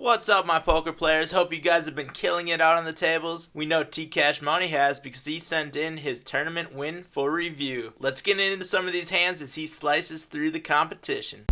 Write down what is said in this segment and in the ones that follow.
What's up, my poker players? Hope you guys have been killing it out on the tables. We know TCashMoney has because he sent in his tournament win for review. Let's get into some of these hands as he slices through the competition.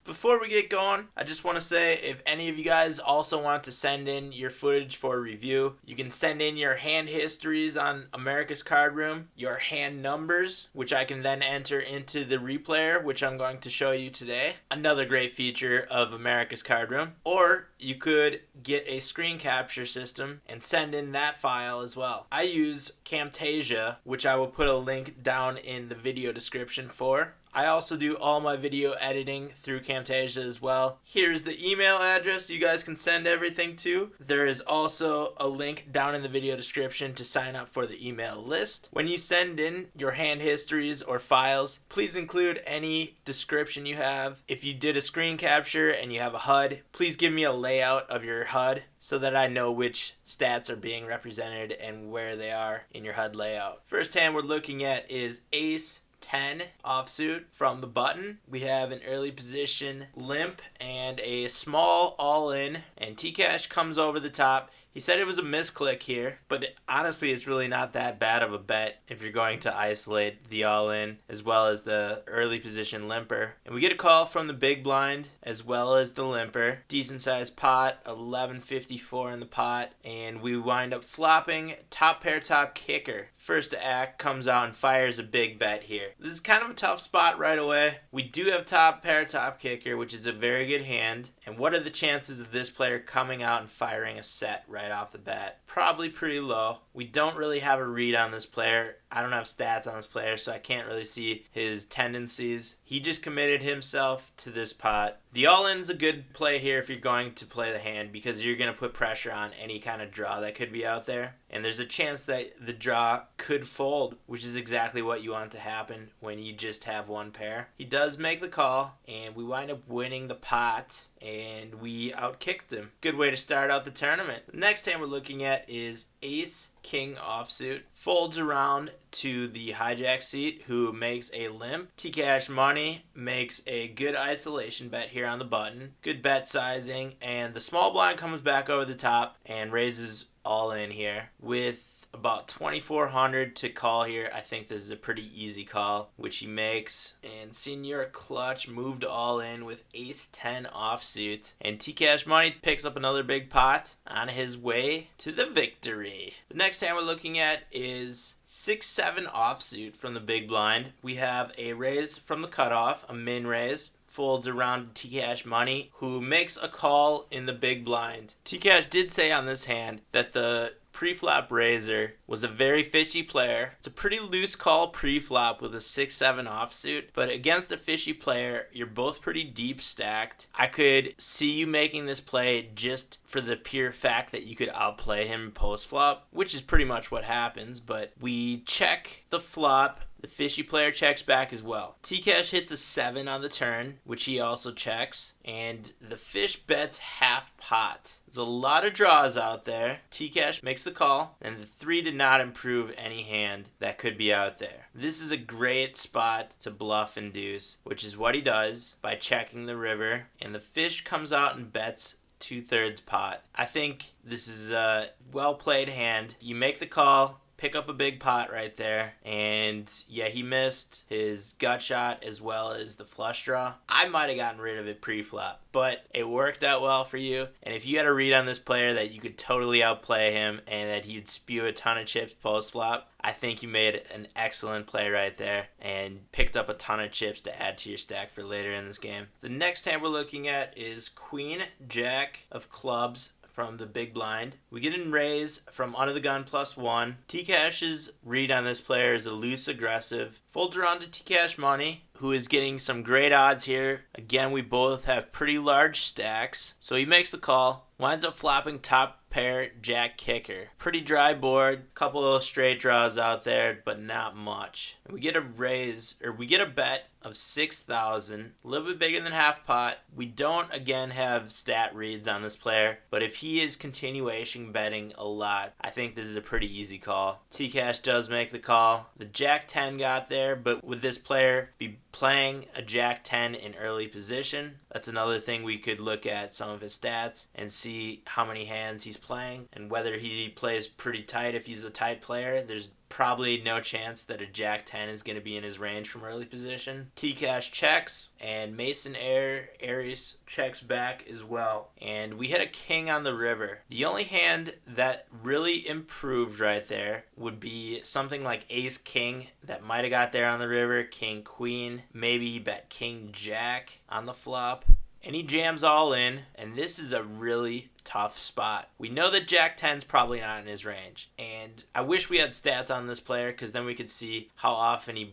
Before we get going, I just want to say if any of you guys also want to send in your footage for review, you can send in your hand histories on America's Cardroom, your hand numbers, which I can then enter into the replayer, which I'm going to show you today. Another great feature of America's Cardroom. Or you could get a screen capture system and send in that file as well. I use Camtasia, which I will put a link down in the video description for. I also do all my video editing through Camtasia as well. Here's the email address you guys can send everything to. There is also a link down in the video description to sign up for the email list. When you send in your hand histories or files, please include any description you have. If you did a screen capture and you have a HUD, please give me a layout of your HUD so that I know which stats are being represented and where they are in your HUD layout. First hand we're looking at is Ace 10 offsuit from the button. We have an early position limp and a small all-in, and TCash comes over the top. He said it was a misclick here, but honestly it's really not that bad of a bet if you're going to isolate the all-in as well as the early position limper. And we get a call from the big blind as well as the limper. Decent sized pot, 1154 in the pot, and we wind up flopping top pair top kicker. First act comes out and fires a big bet here. This is kind of a tough spot right away. We do have top pair top kicker, which is a very good hand. And what are the chances of this player coming out and firing a set right off the bat? Probably pretty low. We don't really have a read on this player. I don't have stats on this player, so I can't really see his tendencies. He just committed himself to this pot. The all-in's a good play here if you're going to play the hand because you're going to put pressure on any kind of draw that could be out there. And there's a chance that the draw could fold, which is exactly what you want to happen when you just have one pair. He does make the call, and we wind up winning the pot, and we outkicked him. Good way to start out the tournament. The next hand we're looking at is Ace King offsuit. Folds around to the hijack seat, who makes a limp. TCashMoney makes a good isolation bet here on the button. Good bet sizing, and the small blind comes back over the top and raises all in here with about 2,400 to call here. I think this is a pretty easy call, which he makes. And Senior Clutch moved all in with Ace 10 offsuit. And TCashMoney picks up another big pot on his way to the victory. The next hand we're looking at is 6-7 offsuit from the big blind. We have a raise from the cutoff, a min raise. Folds around TCashMoney, who makes a call in the big blind. TCash did say on this hand that the pre-flop raiser was a very fishy player. It's a pretty loose call pre-flop with a 6-7 offsuit, but against a fishy player, you're both pretty deep stacked. I could see you making this play just for the pure fact that you could outplay him post-flop, which is pretty much what happens, but we check the flop. The fishy player checks back as well. TCash hits a 7 on the turn, which he also checks, and the fish bets half pot. There's a lot of draws out there. TCash makes the call, and the 3 did not improve any hand that could be out there. This is a great spot to bluff Induce, which is what he does by checking the river, and the fish comes out and bets 2/3 pot. I think this is a well-played hand. You make the call, pick up a big pot right there, and yeah, he missed his gut shot as well as the flush draw. I might have gotten rid of it pre-flop, but it worked out well for you. And if you had a read on this player that you could totally outplay him and that he'd spew a ton of chips post-flop, I think you made an excellent play right there and picked up a ton of chips to add to your stack for later in this game. The next hand we're looking at is Queen Jack of clubs from the big blind. We get in raise from under the gun +1. TCash's read on this player is a loose aggressive. Folds around to TCashMoney, who is getting some great odds here. Again, we both have pretty large stacks. So he makes the call, winds up flopping top pair jack kicker. Pretty dry board, couple of straight draws out there, but not much. And we get a raise, or we get a bet of 6,000, a little bit bigger than half pot. We don't again have stat reads on this player, but if he is continuation betting a lot, I think this is a pretty easy call. Tcash does make the call. The jack 10 got there, but would this player be playing a jack 10 in early position? That's another thing we could look at some of his stats and see how many hands he's playing and whether he plays pretty tight. If he's a tight player, there's probably no chance that a jack 10 is going to be in his range from early position. Tcash checks, and Mason Aries checks back as well. And we hit a king on the river. The only hand that really improved right there would be something like ace king that might have got there on the river, king queen, maybe he bet king jack on the flop. And he jams all in, and this is a really tough spot. We know that jack 10's probably not in his range, and I wish we had stats on this player because then we could see how often he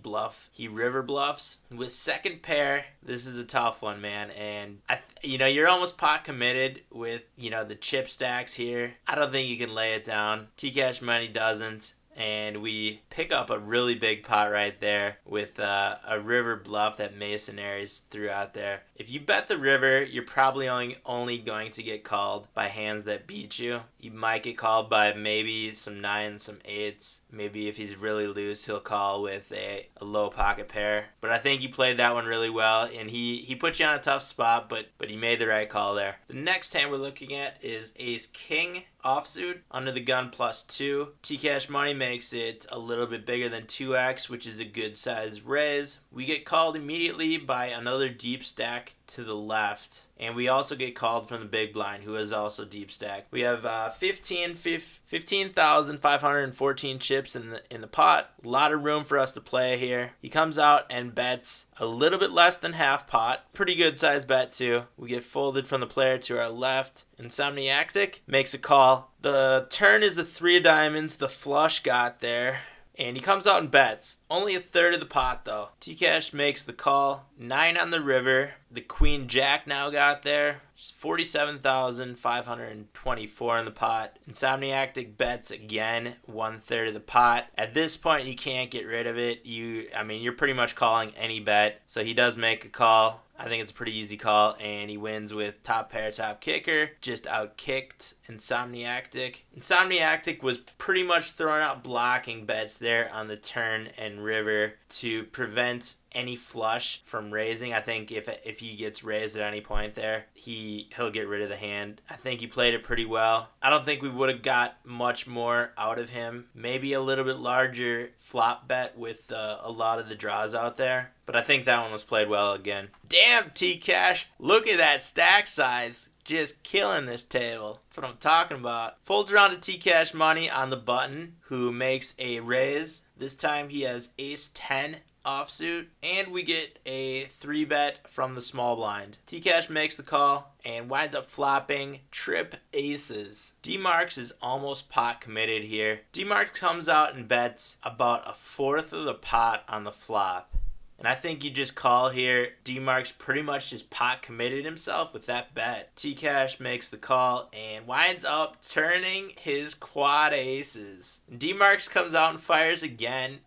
river bluffs. With second pair, this is a tough one, man, and you're almost pot committed with the chip stacks here. I don't think you can lay it down. Tcash Money doesn't. And we pick up a really big pot right there with a river bluff that Mason Aries threw out there. If you bet the river, you're probably only going to get called by hands that beat you. You might get called by maybe some 9s, some 8s. Maybe if he's really loose, he'll call with a low pocket pair. But I think you played that one really well, and he put you on a tough spot, but he made the right call there. The next hand we're looking at is ace king offsuit under the gun +2. Tcash Money makes it a little bit bigger than 2x, which is a good size raise. We get called immediately by another deep stack to the left, and we also get called from the big blind, who is also deep stack. We have 15,514 chips in the pot. A lot of room for us to play here. He comes out and bets a little bit less than half pot. Pretty good size bet too. We get folded from the player to our left. Insomniactic makes a call. The turn is the 3 of diamonds. The flush got there. And he comes out and bets. Only a third of the pot, though. Tcash makes the call. 9 on the river. The queen jack now got there. 47,524 in the pot. Insomniactic bets again, 1/3 of the pot. At this point, you can't get rid of it. You're pretty much calling any bet. So he does make a call. I think it's a pretty easy call, and he wins with top pair, top kicker. Just outkicked Insomniactic. Insomniactic was pretty much throwing out blocking bets there on the turn and river to prevent any flush from raising. I think if he gets raised at any point there, he'll get rid of the hand. I think he played it pretty well. I don't think we would have got much more out of him. Maybe a little bit larger flop bet with a lot of the draws out there. But I think that one was played well again. Damn, Tcash. Look at that stack size. Just killing this table. That's what I'm talking about. Folds around to Tcash Money on the button, who makes a raise. This time he has ace 10 offsuit, and we get a 3-bet from the small blind. Tcash makes the call and winds up flopping trip aces. D-Marks is almost pot committed here. D-Marks comes out and bets about a 1/4 of the pot on the flop. And I think you just call here. D-Marks pretty much just pot committed himself with that bet. Tcash makes the call and winds up turning his quad aces. D-Marks comes out and fires again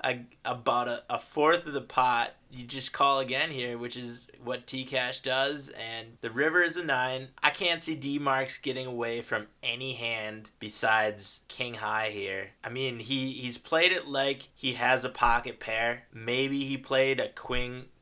about a 1/4 of the pot. You just call again here, which is what Tcash does, and the river is a 9. I can't see D-Marks getting away from any hand besides king high here. I mean, he's played it like he has a pocket pair. Maybe he played a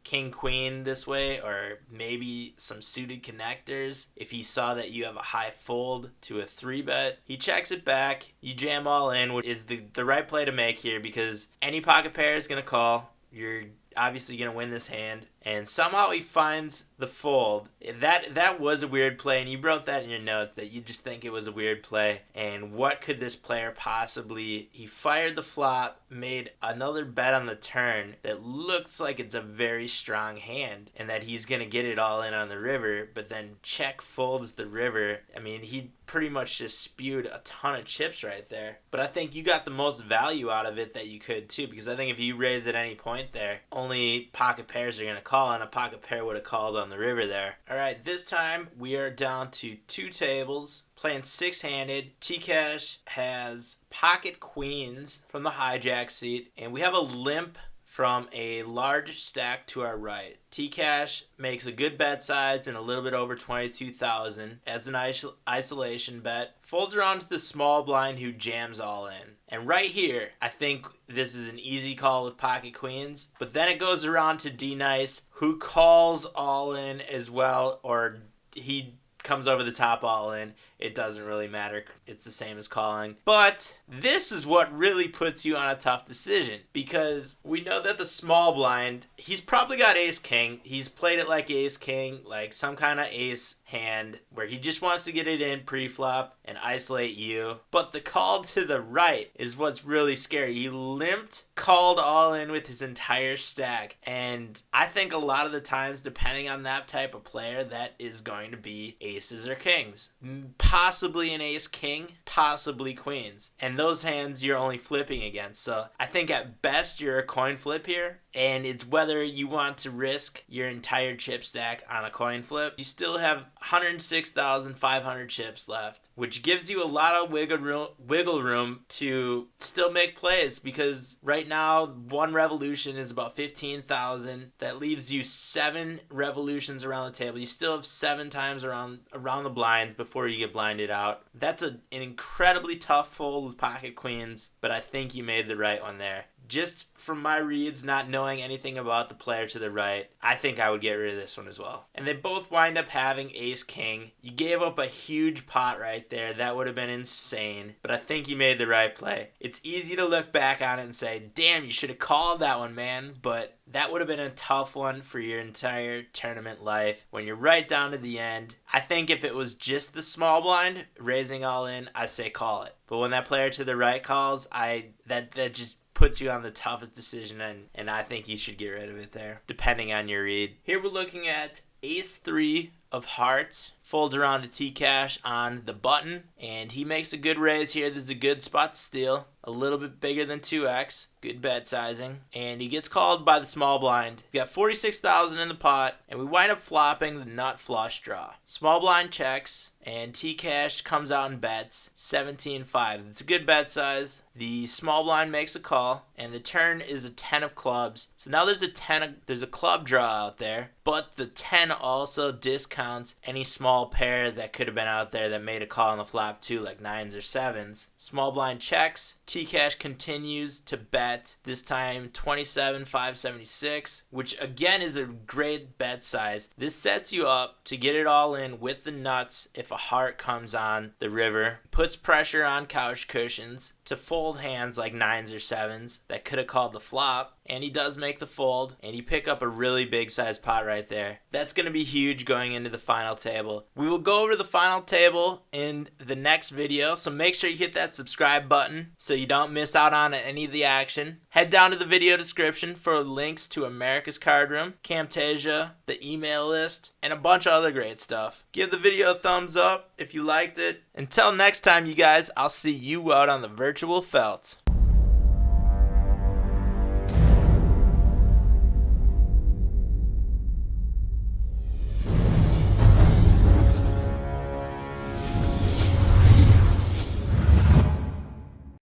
king queen this way, or maybe some suited connectors. If he saw that you have a high fold to a 3-bet, he checks it back. You jam all in, which is the right play to make here, because any pocket pair is going to call. You're obviously going to win this hand, and somehow he finds the fold. That was a weird play, and you wrote that in your notes that you just think it was a weird play. And what could this player possibly... He fired the flop, made another bet on the turn that looks like it's a very strong hand, and that he's going to get it all in on the river, but then check folds the river. I mean, he pretty much just spewed a ton of chips right there. But I think you got the most value out of it that you could too, because I think if you raise at any point there, only pocket pairs are going to call, and a pocket pair would have called on the river there. Alright, this time we are down to 2 tables, playing 6-handed. T-Cash has pocket queens from the hijack seat, and we have a limp from a large stack to our right. T-Cash makes a good bet size and a little bit over 22,000 as an isolation bet. Folds around to the small blind who jams all in. And right here, I think this is an easy call with pocket queens. But then it goes around to D-Nice, who calls all in as well, or he comes over the top all in. It doesn't really matter. It's the same as calling. But this is what really puts you on a tough decision, because we know that the small blind, he's probably got ace-king. He's played it like ace-king, like some kind of ace hand where he just wants to get it in pre-flop and isolate you. But the call to the right is what's really scary. He limped, called all in with his entire stack. And I think a lot of the times, depending on that type of player, that is going to be aces or kings. Possibly an ace-king, possibly queens. And those hands you're only flipping against. So I think at best you're a coin flip here. And it's whether you want to risk your entire chip stack on a coin flip. You still have 106,500 chips left, which gives you a lot of wiggle room to still make plays, because right now 1 revolution is about 15,000. That leaves you 7 revolutions around the table. You still have 7 times around the blinds before you get blinded out. That's an incredibly tough fold with pocket queens, but I think you made the right one there. Just from my reads, not knowing anything about the player to the right, I think I would get rid of this one as well. And they both wind up having ace-king. You gave up a huge pot right there. That would have been insane. But I think you made the right play. It's easy to look back on it and say, damn, you should have called that one, man. But that would have been a tough one for your entire tournament life. When you're right down to the end, I think if it was just the small blind raising all in, I say call it. But when that player to the right calls, that just puts you on the toughest decision, and I think you should get rid of it there, depending on your read. Here we're looking at ace-3 of hearts, folds around to T-Cash on the button, and he makes a good raise here. This is a good spot to steal. A little bit bigger than 2x. Good bet sizing. And he gets called by the small blind. We got 46,000 in the pot, and we wind up flopping the nut flush draw. Small blind checks, and T-Cash comes out and bets 17-5. It's a good bet size. The small blind makes a call, and the turn is a 10 of clubs. So now there's a club draw out there, but the 10 also discounts any small pair that could have been out there that made a call on the flop too, like 9s or 7s. Small blind checks. T-Cash continues to bet, this time 27,576, which again is a great bet size. This sets you up to get it all in with the nuts if a heart comes on the river. Puts pressure on couch cushions to fold hands like 9s or 7s that could have called the flop. And he does make the fold, and you pick up a really big size pot right there. That's going to be huge going into the final table. We will go over the final table in the next video, so make sure you hit that subscribe button so you don't miss out on any of the action. Head down to the video description for links to America's Cardroom, Camtasia, the email list, and a bunch of other great stuff. Give the video a thumbs up if you liked it. Until next time, you guys, I'll see you out on the virtual felt.